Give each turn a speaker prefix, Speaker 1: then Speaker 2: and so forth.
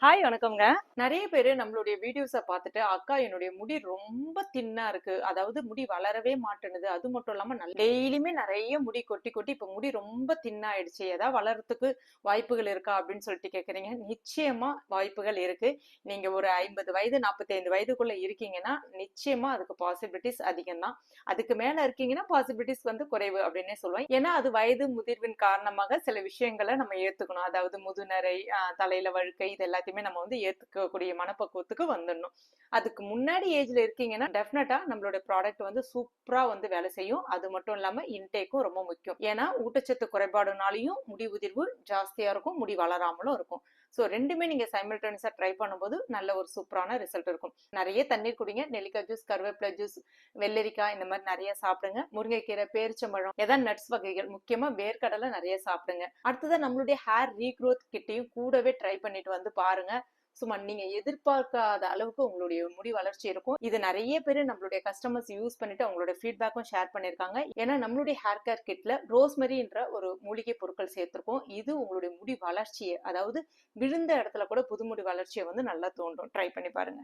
Speaker 1: Hi வணக்கம்ங்க. நெறைய பேரு நம்மளுடைய வீடியோஸ பார்த்துட்டு, "அக்கா என்னுடைய முடி ரொம்ப தின்னா இருக்கு. அதாவது முடி வளரவே மாட்டேன்னுது. அது மட்டும் இல்லாம டெய்லியுமே நெறைய முடி கொட்டி, கொட்டி இப்ப முடி ரொம்ப தின்னா ஆயிடுச்சு. ஏதாவது வளர்றதுக்கு வாய்ப்புகள் இருக்கா?" அப்படின்னு சொல்லிட்டு கேட்குறீங்க. நிச்சயமா வாய்ப்புகள் இருக்கு. நீங்க ஒரு 50 வயது, 45 வயதுக்குள்ள இருக்கீங்கன்னா, நிச்சயமா அதுக்கு பாசிபிலிட்டிஸ் அதிகம் தான். அதுக்கு மேல இருக்கீங்கன்னா, பாசிபிலிட்டிஸ் குறைவு அப்படின்னே சொல்லுவேன். ஏன்னா, அது வயது முதிர்வின் காரணமாக சில விஷயங்கள நம்ம ஏத்துக்கணும். அதாவது முதுநரை, தலையில வழுக்கை இது எல்லாத்தையுமே நம்ம ஏத்துக்கக்கூடிய மனப்பக்குவத்துக்கு வந்துடணும். அதுக்கு முன்னாடி ஏஜ்ல இருக்கீங்கன்னா டெஃபினட்டா நம்மளோட ப்ராடக்ட் சூப்பரா வேலை செய்யும். அது மட்டும் இல்லாம இன்டேக்கும் ரொம்ப முக்கியம். ஏன்னா ஊட்டச்சத்து குறைபாடுனாலையும் முடி உதிர்வு ஜாஸ்தியா இருக்கும், முடி வளராமலும் இருக்கும். ஸோ ரெண்டுமே நீங்க சைமல்டேனியஸா ட்ரை பண்ணும்போது நல்ல ஒரு சூப்பரான ரிசல்ட் இருக்கும். நிறைய தண்ணீர் குடிங்க. நெல்லிக்காய் ஜூஸ், கருவேப்பிலை ஜூஸ், வெள்ளரிக்காய் இந்த மாதிரி நிறைய சாப்பிடுங்க. முருங்கைக்கீரை, பேரிச்சம்பழம், ஏதாவது நட்ஸ் வகைகள், முக்கியமா வேர்க்கடலை நிறைய சாப்பிடுங்க. அடுத்ததான் நம்மளுடைய ஹேர் ரீக்ரோத் கிட்டையும் கூடவே ட்ரை பண்ணிட்டு பாருங்க. சும்மா நீங்க எதிர்பார்க்காத அளவுக்கு உங்களுடைய முடி வளர்ச்சி இருக்கும். இது நிறைய பேர் நம்மளுடைய கஸ்டமர்ஸ் யூஸ் பண்ணிட்டு அவங்களோட ஃபீட்பேக்கும் ஷேர் பண்ணிருக்காங்க. ஏன்னா நம்மளுடைய ஹேர் கேர் கிட்ல ரோஸ்மெரின்ற ஒரு மூலிகை பொருட்கள் சேர்த்திருக்கோம். இது உங்களுடைய முடி வளர்ச்சியை, அதாவது விழுந்த இடத்துல கூட புது முடி வளர்ச்சியை நல்லா தோன்றும். ட்ரை பண்ணி பாருங்க.